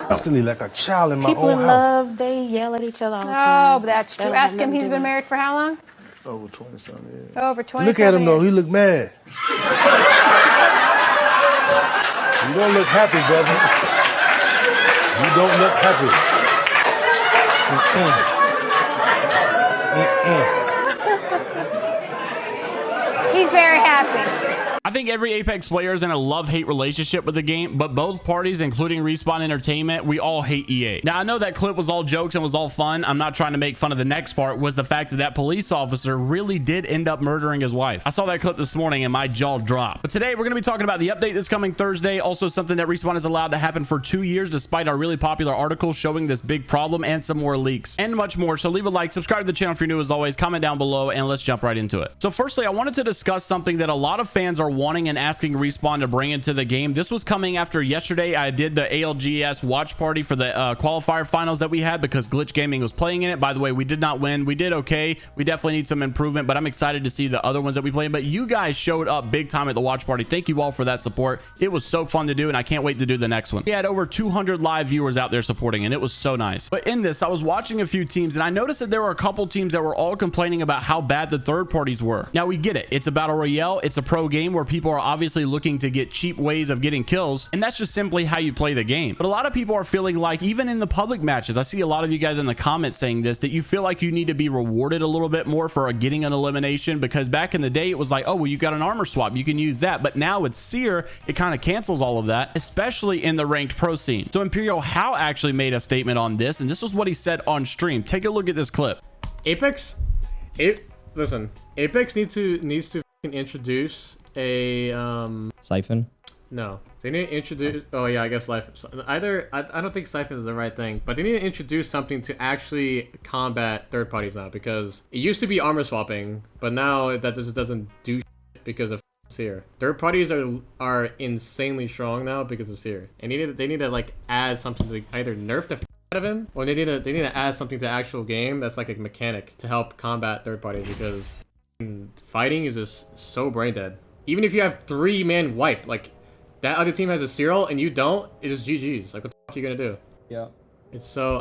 Constantly like a child in my People own in house. love, they yell at each other all the time. Oh, but that's true. Ask him, he's been married for how long? Over 20-something years. Over 20 Look at him though, years. he look mad. You don't look happy, brother. You don't look happy. He's very happy. I think every Apex player is in a love-hate relationship with the game, but both parties, including Respawn Entertainment, we all hate EA. Now, I know that clip was all jokes and was all fun. I'm not trying to make fun of the next part, was the fact that that police officer really did end up murdering his wife. I saw that clip this morning and my jaw dropped. But today, we're going to be talking about the update that's coming Thursday, also something that Respawn has allowed to happen for 2 years, despite our really popular article showing this big problem, and some more leaks, and much more. So leave a like, subscribe to the channel if you're new as always, comment down below, and let's jump right into it. So firstly, I wanted to discuss something that a lot of fans are wanting and asking Respawn to bring into the game. This was coming after yesterday. I did the ALGS watch party for the qualifier finals that we had because Glytch Gaming was playing in it. By the way, we did not win. We did okay. We definitely need some improvement, but I'm excited to see the other ones that we played. But you guys showed up big time at the watch party. Thank you all for that support. It was so fun to do, and I can't wait to do the next one. We had over 200 live viewers out there supporting, and it was so nice. But in this, I was watching a few teams, and I noticed that there were a couple teams that were all complaining about how bad the third parties were. Now, we get it. It's a battle royale. It's a pro game where people are obviously looking to get cheap ways of getting kills, and that's just simply how you play the game. But a lot of people are feeling like, even in the public matches, I see a lot of you guys in the comments saying this, that you feel like you need to be rewarded a little bit more for getting an elimination, because back in the day it was like, oh well, you got an armor swap, you can use that. But now it's Seer, it kind of cancels all of that, especially in the ranked pro scene. So Imperial How actually made a statement on this, and this was what he said on stream. Take a look at this clip. Apex needs to introduce a Siphon? no, they need to introduce, oh yeah, I guess life, either I don't think Siphon is the right thing, but they need to introduce something to actually combat third parties now, because it used to be armor swapping, but now that just doesn't do shit because of Seer. Third parties are insanely strong now because of Seer, and they need to like add something to either nerf the out of him, or they need to add something to actual game that's like a mechanic to help combat third parties, because fighting is just so brain dead. Even if you have 3-man wipe, like that other team has a serial and you don't, it is GG's. Like, what the fuck are you gonna do? Yeah. It's so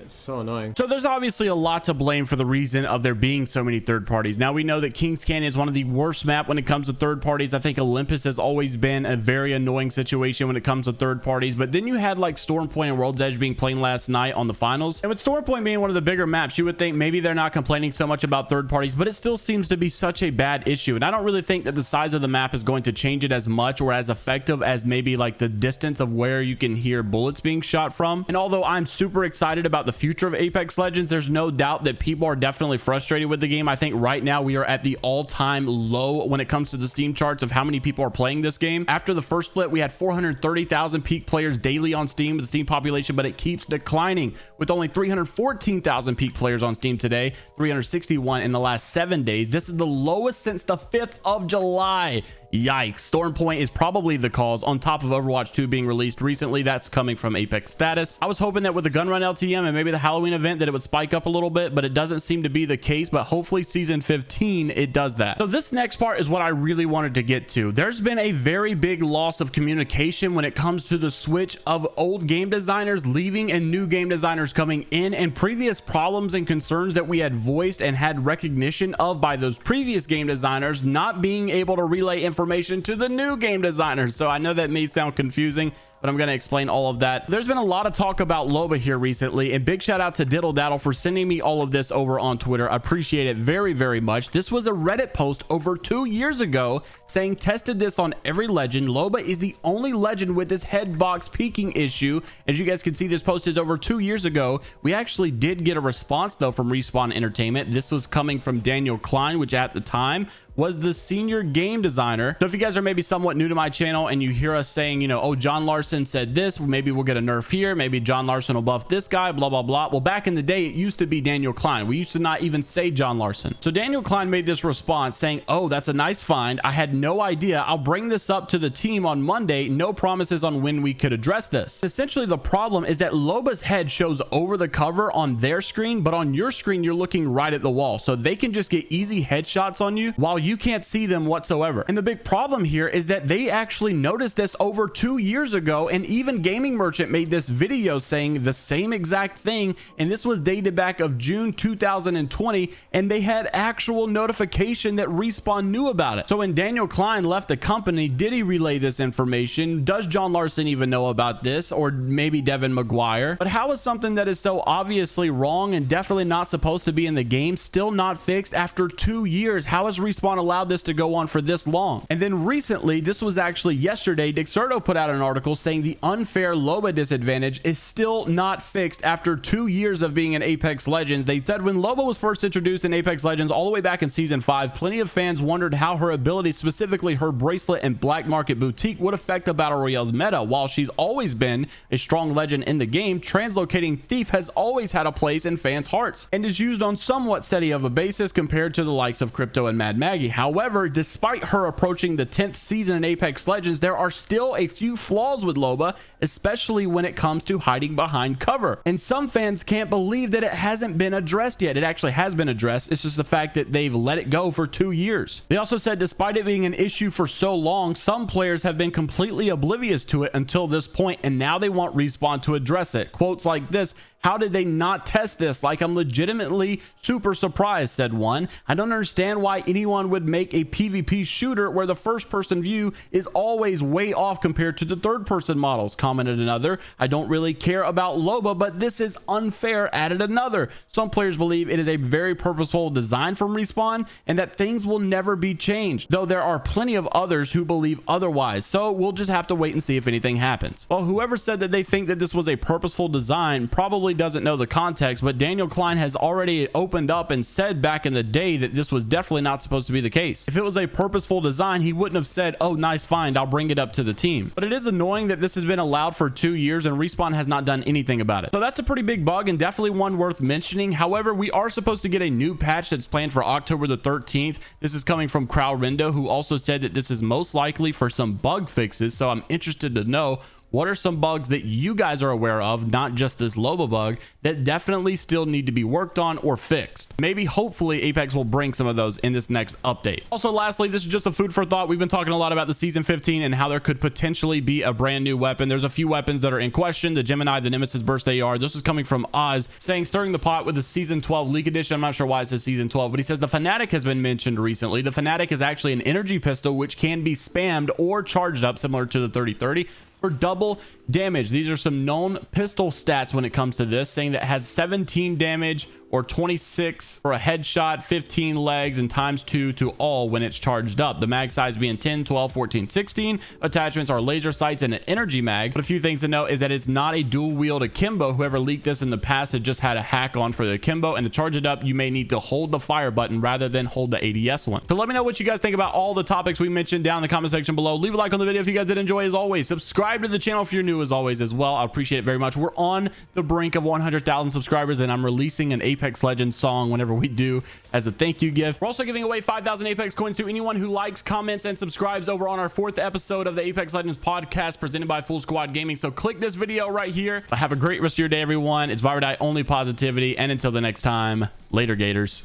it's so annoying. So there's obviously a lot to blame for the reason of there being so many third parties. Now we know that Kings Canyon is one of the worst map when it comes to third parties. I think Olympus has always been a very annoying situation when it comes to third parties. But then you had like Storm Point and World's Edge being played last night on the finals. And with Storm Point being one of the bigger maps, you would think maybe they're not complaining so much about third parties, but it still seems to be such a bad issue. And I don't really think that the size of the map is going to change it as much or as effective as maybe like the distance of where you can hear bullets being shot from. And although I'm super excited about the future of Apex Legends, there's no doubt that people are definitely frustrated with the game. I think right now we are at the all-time low when it comes to the Steam charts of how many people are playing this game. After the first split, we had 430,000 peak players daily on Steam with the Steam population, but it keeps declining with only 314,000 peak players on Steam today, 361 in the last 7 days. This is the lowest since the 5th of July. Yikes. Storm Point is probably the cause, on top of Overwatch 2 being released recently. That's coming from Apex Status. I was hoping that with the Gun Run LTM and maybe the Halloween event that it would spike up a little bit, but it doesn't seem to be the case. But hopefully season 15 it does that. So this next part is what I really wanted to get to. There's been a very big loss of communication when it comes to the switch of old game designers leaving and new game designers coming in, and previous problems and concerns that we had voiced and had recognition of by those previous game designers not being able to relay information to the new game designers. So I know that may sound confusing, but I'm going to explain all of that. There's been a lot of talk about Loba here recently, and big shout out to Diddle Daddle for sending me all of this over on Twitter. I appreciate it very, very much. This was a Reddit post over 2 years ago saying, tested this on every legend. Loba is the only legend with this head box peeking issue. As you guys can see, this post is over 2 years ago. We actually did get a response though from Respawn Entertainment. This was coming from Daniel Klein, which at the time was the senior game designer. So if you guys are maybe somewhat new to my channel and you hear us saying, you know, oh, John Larson said this, maybe we'll get a nerf here, maybe John Larson will buff this guy, blah blah blah. Well, back in the day it used to be Daniel Klein. We used to not even say John Larson. So Daniel Klein made this response saying, oh, that's a nice find. I had no idea. I'll bring this up to the team on Monday. No promises on when we could address this. Essentially the problem is that Loba's head shows over the cover on their screen, but on your screen you're looking right at the wall, so they can just get easy headshots on you while you can't see them whatsoever. And the big problem here is that they actually noticed this over 2 years ago ago, and even Gaming Merchant made this video saying the same exact thing, and this was dated back of June 2020, and they had actual notification that Respawn knew about it. So when Daniel Klein left the company, did he relay this information? Does John Larson even know about this, or maybe Devin McGuire? But how is something that is so obviously wrong and definitely not supposed to be in the game still not fixed after 2 years? How has Respawn allowed this to go on for this long? And then recently, this was actually yesterday, Dexerto put out an article saying the unfair loba disadvantage is still not fixed after 2 years of being in Apex Legends. They said when loba was first introduced in Apex Legends all the way back in season 5, plenty of fans wondered how her ability, specifically her bracelet and black market boutique, would affect the battle royale's meta. While she's always been a strong legend in the game, translocating thief has always had a place in fans' hearts and is used on somewhat steady of a basis compared to the likes of Crypto and Mad Maggie. However, despite her approaching the 10th season in Apex Legends, there are still a few flaws with loba, especially when it comes to hiding behind cover. And some fans can't believe that it hasn't been addressed yet. It actually has been addressed. It's just the fact that they've let it go for 2 years. They also said despite it being an issue for so long, some players have been completely oblivious to it until this point, and now they want Respawn to address it. Quotes like this: "How did they not test this? Like, I'm legitimately super surprised," said one. "I don't understand why anyone would make a PvP shooter where the first person view is always way off compared to the third person models," commented another. "I don't really care about loba, but this is unfair," added another. "Some players believe it is a very purposeful design from Respawn and that things will never be changed, though there are plenty of others who believe otherwise, so we'll just have to wait and see if anything happens." Well, whoever said that they think that this was a purposeful design probably doesn't know the context, but Daniel Klein has already opened up and said back in the day that this was definitely not supposed to be the case. If it was a purposeful design, he wouldn't have said, "Oh, nice find, I'll bring it up to the team." But it is annoying that this has been allowed for 2 years and Respawn has not done anything about it. So that's a pretty big bug and definitely one worth mentioning. However, we are supposed to get a new patch that's planned for October the 13th. This is coming from Crowrindo, who also said that this is most likely for some bug fixes. So I'm interested to know, what are some bugs that you guys are aware of, not just this loba bug, that definitely still need to be worked on or fixed? Maybe, hopefully, Apex will bring some of those in this next update. Also, lastly, this is just a food for thought. We've been talking a lot about the Season 15 and how there could potentially be a brand new weapon. There's a few weapons that are in question. The Gemini, the Nemesis Burst AR. This is coming from Oz, saying, stirring the pot with the Season 12 leak edition. I'm not sure why it says Season 12, but he says the Fanatic has been mentioned recently. The Fanatic is actually an energy pistol which can be spammed or charged up, similar to the 3030. For double damage. These are some known pistol stats when it comes to this, saying that it has 17 damage or 26 for a headshot, 15 legs, and ×2 to all when it's charged up. The mag size being 10, 12, 14, 16. Attachments are laser sights and an energy mag. But a few things to note is that it's not a dual wield akimbo. Whoever leaked this in the past had just had a hack on for the akimbo, and to charge it up, you may need to hold the fire button rather than hold the ADS one. So let me know what you guys think about all the topics we mentioned down in the comment section below. Leave a like on the video if you guys did enjoy. As always, subscribe to the channel if you're new as always as well. I appreciate it very much. We're on the brink of 100,000 subscribers, and I'm releasing an Apex Legends song whenever we do as a thank you gift. We're also giving away 5,000 Apex coins to anyone who likes, comments, and subscribes over on our 4th episode of the Apex Legends podcast presented by Full Squad Gaming. So click this video right here. Have a great rest of your day, everyone. It's Viridite, only positivity, and until the next time, later, Gators.